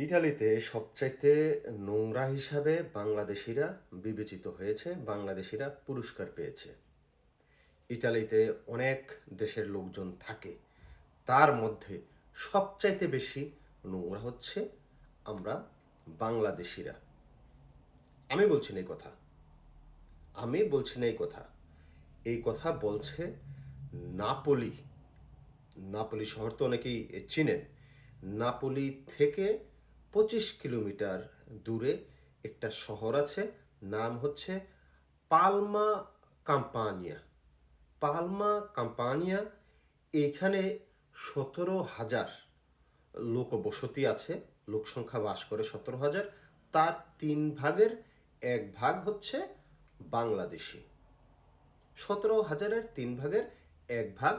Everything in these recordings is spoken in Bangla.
ইটালিতে সবচাইতে নোংরা হিসাবে বাংলাদেশিরা বিবেচিত হয়েছে, বাংলাদেশিরা পুরস্কার পেয়েছে। ইটালিতে অনেক দেশের লোকজন থাকে, তার মধ্যে সবচাইতে বেশি নোংরা হচ্ছে আমরা বাংলাদেশিরা। আমি বলছি না এই কথা, আমি বলছি না এই কথা, এই কথা বলছে নাপোলি। নাপোলি শহর তো অনেকেই চিনেন। নাপোলি থেকে 25 কিলোমিটার দূরে একটা শহর আছে, নাম হচ্ছে পালমা কাম্পানিয়া। পালমা কাম্পানিয়া, এইখানে 17,000 লোক বসতি আছে, লোক সংখ্যা বাস করে 17,000। তার 3 ভাগের 1 ভাগ হচ্ছে বাংলাদেশি। 17,000-এর 3 ভাগের 1 ভাগ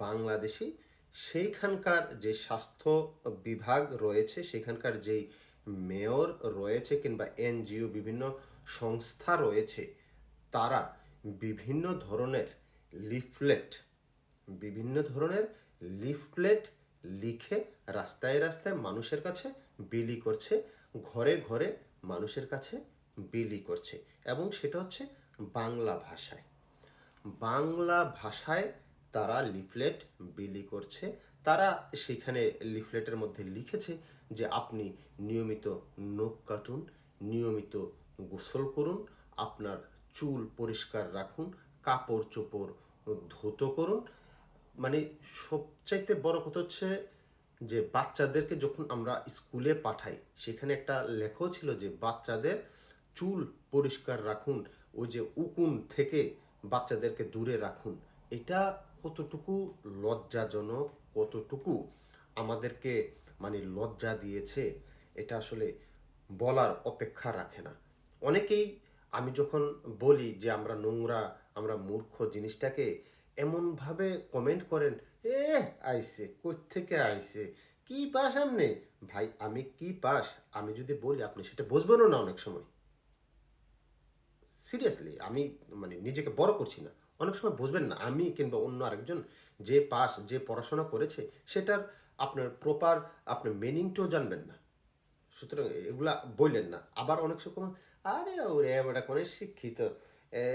বাংলাদেশি। সেইখানকার যে স্বাস্থ্য বিভাগ রয়েছে, সেখানকার যেই মেয়র রয়েছে কিংবা এনজিও বিভিন্ন সংস্থা রয়েছে, তারা বিভিন্ন ধরনের লিফলেট বিভিন্ন ধরনের লিফলেট লিখে রাস্তায় রাস্তায় মানুষের কাছে বিলি করছে, ঘরে ঘরে মানুষের কাছে বিলি করছে, এবং সেটা হচ্ছে বাংলা ভাষায়। বাংলা ভাষায় তারা লিফলেট বিলি করছে। তারা সেখানে লিফলেটের মধ্যে লিখেছে যে আপনি নিয়মিত নখ কাটুন, নিয়মিত গোসল করুন, আপনার চুল পরিষ্কার রাখুন, কাপড় চোপড় ধুতো করুন। মানে সবচাইতে বড় কথা হচ্ছে যে বাচ্চাদেরকে যখন আমরা স্কুলে পাঠাই, সেখানে একটা লেখাও ছিল যে বাচ্চাদের চুল পরিষ্কার রাখুন, ওই যে উকুন থেকে বাচ্চাদেরকে দূরে রাখুন। এটা কতটুকু লজ্জাজনক, কতটুকু আমাদেরকে মানে লজ্জা দিয়েছে, এটা আসলে বলার অপেক্ষা রাখে না। অনেকেই, আমি যখন বলি যে আমরা নোংরা, আমরা মূর্খ, জিনিসটাকে এমনভাবে কমেন্ট করেন, এ আইসে কোত্থেকে আইসে, কি পাস আমনে? ভাই, আমি কি পাস আমি যদি বলি, আপনি সেটা বুঝবেনও না অনেক সময়। সিরিয়াসলি, আমি মানে নিজেকে বড় করছি না, অনেক সময় বুঝবেন না। আমি কিংবা অন্য আরেকজন যে পাস, যে পড়াশোনা করেছে, সেটার আপনার প্রপার আপনার মিনিংটাও জানবেন না। সুতরাং এগুলা বললেন না। আবার অনেক সময় আরে ওরে বেটা করে শিক্ষিত, এ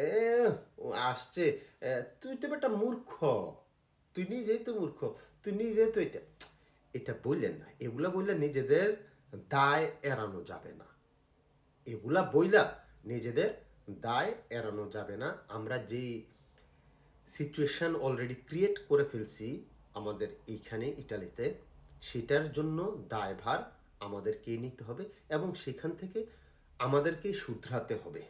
ও আসছে, তুই তো বেটা মূর্খ, তুই নিজেই তো মূর্খ, তুই নিজেই তো এটা এটা বললেন না। এগুলা বললে নিজেদের দায় এড়ানো যাবে না। এগুলা বইলা নিজেদের দায় এড়ানো যাবে না। আমরা যেই সিচুয়েশন অলরেডি ক্রিয়েট করে ফেলছি আমাদের এইখানে ইটালিতে, সেটার জন্য দায়ভার আমাদেরকেই নিতে হবে, এবং সেখান থেকে আমাদেরকেই শুধরাতে হবে।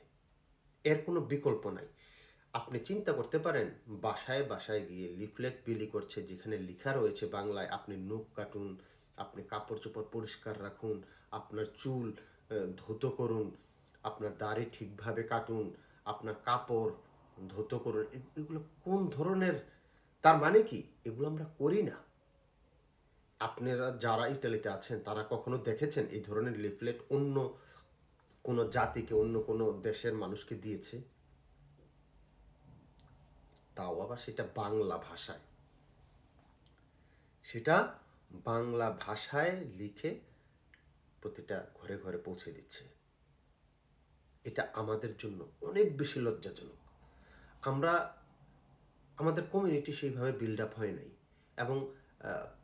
এর কোনো বিকল্প নাই। আপনি চিন্তা করতে পারেন, বাসায় বাসায় গিয়ে লিফলেট বিলি করছে, যেখানে লেখা রয়েছে বাংলায় আপনি নখ কাটুন, আপনি কাপড় চোপড় পরিষ্কার রাখুন, আপনার চুল ধুতো করুন, আপনার দাড়ি ঠিকভাবে কাটুন, আপনার কাপড় ধুতো করুন। এগুলো কোন ধরনের, তার মানে কি এগুলো আমরা করি না? আপনারা যারা ইটালিতে আছেন, তারা কখনো দেখেছেন এই ধরনের লিফলেট অন্য কোনো জাতিকে, অন্য কোনো দেশের মানুষকে দিয়েছে? তাও আবার সেটা বাংলা ভাষায়। সেটা বাংলা ভাষায় লিখে প্রতিটা ঘরে ঘরে পৌঁছে দিচ্ছে। এটা আমাদের জন্য অনেক বেশি লজ্জাজনক। আমরা, আমাদের কমিউনিটি সেইভাবে বিল্ড আপ হয় নাই, এবং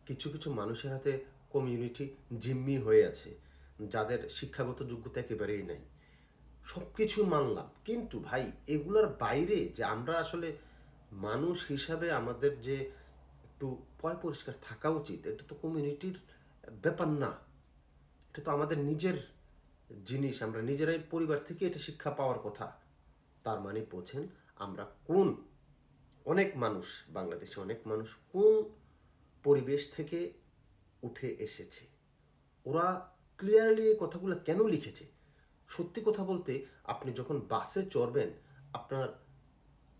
কিছু কিছু মানুষের হাতে কমিউনিটি জিম্মি হয়ে আছে, যাদের শিক্ষাগত যোগ্যতা একেবারেই নাই। সব কিছু মানলাম, কিন্তু ভাই এগুলোর বাইরে যে আমরা আসলে মানুষ হিসাবে আমাদের যে একটু পয় পরিষ্কার থাকা উচিত, এটা তো কমিউনিটির ব্যাপার না। এটা তো আমাদের নিজের জিনিস, আমরা নিজেরাই পরিবার থেকে এটা শিক্ষা পাওয়ার কথা। তার মানে বোঝেন আমরা কোন, অনেক মানুষ, বাংলাদেশে অনেক মানুষ কোন পরিবেশ থেকে উঠে এসেছে। ওরা ক্লিয়ারলি এই কথাগুলো কেন লিখেছে? সত্যি কথা বলতে, আপনি যখন বাসে চড়বেন, আপনার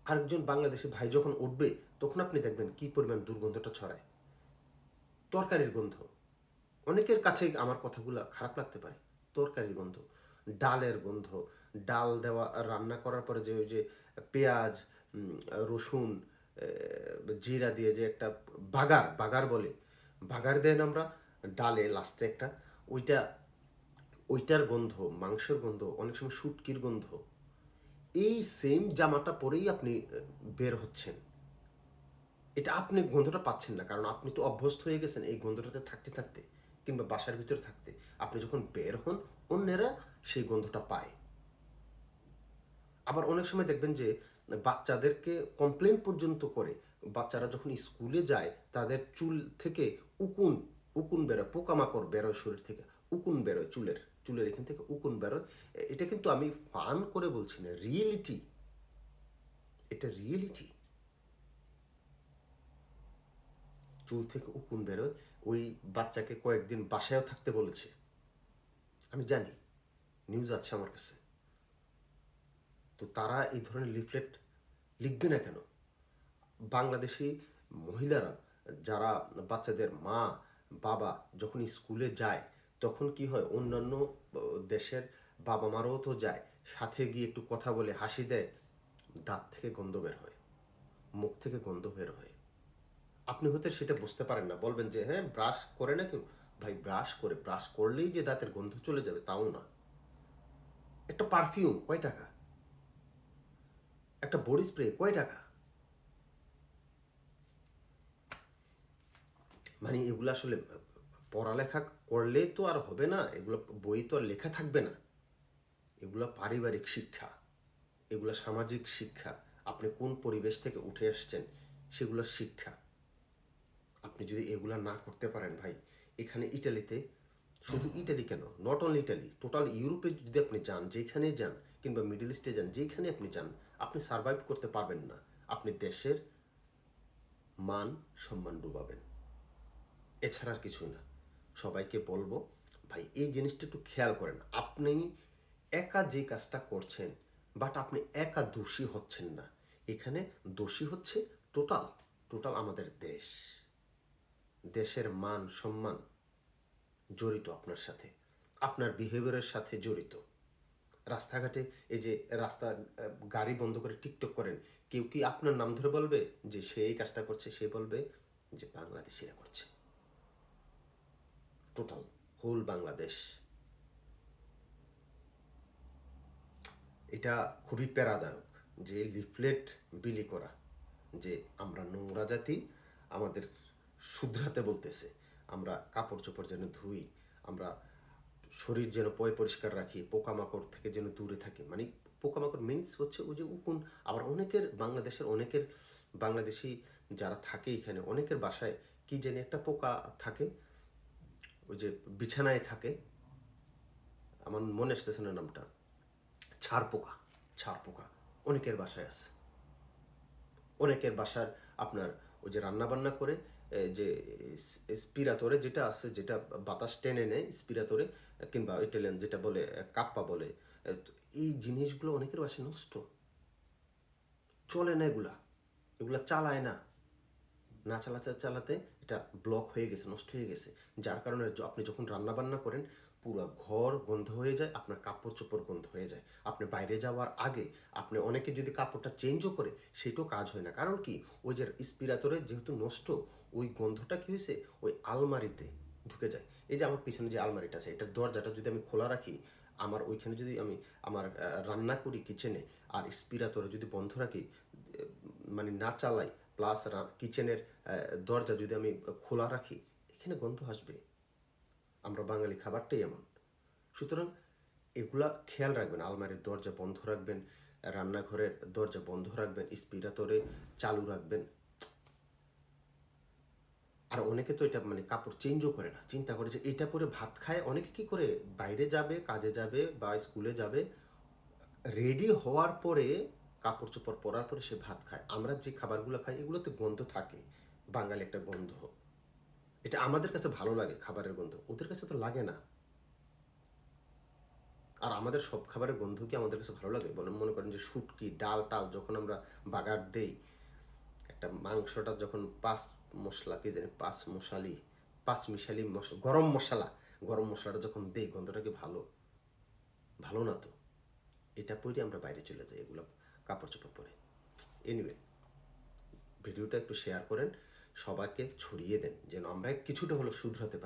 আরেকজন বাংলাদেশি ভাই যখন উঠবে, তখন আপনি দেখবেন কি পরিমাণ দুর্গন্ধটা ছড়ায়, তরকারির গন্ধ। অনেকের কাছে আমার কথাগুলো খারাপ লাগতে পারে, তরকারির গন্ধ, ডালের গন্ধ, ডাল দেওয়া রান্না করার পরে যে ওই যে পেঁয়াজ, রসুন, জিরা দিয়ে যে একটা বাগার বাগার বলে, বাগার দেন আমরা ডালে লাস্টে একটা, ওইটা ওইটার গন্ধ, মাংসের গন্ধ, অনেক সময় শুটকির গন্ধ, এই সেম জামাটা পরেই আপনি বের হচ্ছেন। এটা আপনি গন্ধটা পাচ্ছেন না, কারণ আপনি তো অভ্যস্ত হয়ে গেছেন এই গন্ধটাতে থাকতে থাকতে, কিংবা বাসার ভিতরে থাকতে। আপনি যখন বের হন, অন্যেরা সেই গন্ধটা পায়। আবার অনেক সময় দেখবেন যে বাচ্চাদেরকে কমপ্লেন পর্যন্ত করে, বাচ্চারা যখন স্কুলে যায় তাদের চুল থেকে উকুন উকুন বেরোয়, পোকামাকড় বেরোয় শরীর থেকে, উকুন বেরোয় চুলের এখান থেকে উকুন বেরোয়। এটা কিন্তু আমি ফান করে বলছি না, রিয়েলিটি, এটা রিয়েলিটি। চুল থেকে উকুন বেরোয়। ওই বাচ্চাকে কয়েকদিন বাসায়ও থাকতে বলেছে, আমি জানি, নিউজ আছে আমার কাছে। তো তারা এই ধরনের লিফলেট লিখবে না কেন? বাংলাদেশি মহিলারা যারা বাচ্চাদের মা বাবা যখন স্কুলে যায়, তখন কি হয়, অন্যান্য দেশের বাবা মারাও তো যায়, সাথে গিয়ে একটু কথা বলে হাসি দেয়, দাঁত থেকে গন্ধ বের হয়, মুখ থেকে গন্ধ বের হয়। আপনি হয়তো সেটা বুঝতে পারেন না, বলবেন যে হ্যাঁ ব্রাশ করে না কেউ। ভাই, ব্রাশ করলেই যে দাঁতের গন্ধ চলে যাবে তাও না। একটা পারফিউম কয় টাকা? একটা বডি স্প্রে কয় টাকা? মানে এগুলো আসলে পড়ালেখা করলে তো আর হবে না, এগুলো বই তো আর লেখা থাকবে না। এগুলো পারিবারিক শিক্ষা, এগুলো সামাজিক শিক্ষা, আপনি কোন পরিবেশ থেকে উঠে আসছেন সেগুলো শিক্ষা। আপনি যদি এগুলা না করতে পারেন ভাই, এখানে ইটালিতে, শুধু ইটালি কেন, নট অনলি ইটালি, টোটাল ইউরোপে যদি আপনি যান, যেখানেই যান, কিংবা মিডল ইস্টে যান, যেখানে আপনি যান, আপনি সার্ভাইভ করতে পারবেন না। আপনি দেশের মান সম্মান ডুবাবেন, এছাড়া আর কিছুই না। সবাইকে বলবো, ভাই এই জিনিসটা একটু খেয়াল করেন। আপনি একা যে কাজটা করছেন, বাট আপনি একা দোষী হচ্ছেন না। এখানে দোষী হচ্ছে টোটাল টোটাল আমাদের দেশের মান সম্মান জড়িত আপনার সাথে, আপনার বিহেভিয়ারের সাথে জড়িত। রাস্তাঘাটে এই যে রাস্তা গাড়ি বন্ধ করে টিকটক করেন, কেউ কি আপনার নাম ধরে বলবে যে সে এই কাজটা করছে? সে বলবে যে বাংলাদেশিরা করছে। Total whole Bangladesh. এটা খুবই প্যারাদায়ক যে লিফলেট বিলি করা, যে আমরা নোংরা জাতি, আমাদের শুধরাতে বলতেছে, আমরা কাপড় চোপড় যেন ধুই, আমরা শরীর যেন পরিষ্কার রাখি, পোকামাকড় থেকে যেন দূরে থাকি। মানে পোকামাকড় মিন্স হচ্ছে ওই যে উকুন। আবার অনেকের বাংলাদেশি যারা থাকে এখানে, অনেকের বাসায় কি জানি একটা পোকা থাকে, ওই যে বিছানায় থাকে, আমার মনে আসতেছে না নামটা, ছাড় পোকা অনেকের বাসায় আছে। অনেকের বাসার আপনার ওই যে রান্না বান্না করে যে স্পিরাতরে যেটা আছে, যেটা বাতাস টেনে নেয় স্পিরাতরে, কিংবা ইটালিয়ান যেটা বলে কাপ্পা বলে, এই জিনিসগুলো অনেকের বাসায় নষ্ট, চলে না এগুলা, এগুলা চালায় না, না চালাতে চালাতে এটা ব্লক হয়ে গেছে, নষ্ট হয়ে গেছে। যার কারণে আপনি যখন রান্না বান্না করেন, পুরো ঘর গন্ধ হয়ে যায়, আপনার কাপড় চোপড় গন্ধ হয়ে যায়। আপনি বাইরে যাওয়ার আগে আপনি অনেকে যদি কাপড়টা চেঞ্জও করে, সেটাও কাজ হয় না। কারণ কি, ওই যে স্পিরাতরে যেহেতু নষ্ট, ওই গন্ধটা কি হয়েছে, ওই আলমারিতে ঢুকে যায়। এই যে আমার পিছনে যে আলমারিটা আছে, এটার দরজাটা যদি আমি খোলা রাখি, আমার ওইখানে যদি আমি আমার রান্না করি কিচেনে, আর স্পিরাতরে যদি বন্ধ রাখি, মানে না চালাই, প্লাস কিচেনের দরজা যদি আমি খোলা রাখি, এখানে গন্ধ আসবে। আমরা বাঙালি খাবারটাই এমন। সুতরাং এগুলা খেয়াল রাখবেন, আলমারির দরজা বন্ধ রাখবেন, রান্নাঘরের দরজা বন্ধ রাখবেন, স্পিরাতরে চালু রাখবেন। আর অনেকে তো এটা মানে কাপড় চেঞ্জও করে না, চিন্তা করে যে এটা পরে ভাত খায়। অনেকে কি করে, বাইরে যাবে, কাজে যাবে বা স্কুলে যাবে, রেডি হওয়ার পরে কাপড় চোপড় পরার পরে সে ভাত খায়। আমরা যে খাবারগুলো খাই এগুলোতে গন্ধ থাকে, বাঙালি একটা গন্ধ, এটা আমাদের কাছে ভালো লাগে খাবারের গন্ধ, ওদের কাছে তো লাগে না। আর আমাদের সব খাবারের গন্ধ কি আমাদের কাছে ভালো লাগে বলেন? মনে করেন যে শুটকি ডাল টাল যখন আমরা বাগার দেই, একটা মাংসটা যখন পাঁচ মিশালি গরম মশলাটা যখন দেই, গন্ধটা কি ভালো? ভালো না তো। এটা পরে আমরা বাইরে চলে যাই এগুলো কাপড় চোপড় পরে। এনিওয়ে, ভিডিওটা একটু শেয়ার করেন, সবাইকে ছড়িয়ে দেন, যেন আমরা কিছুটা হলেও শুধরাতে পারি।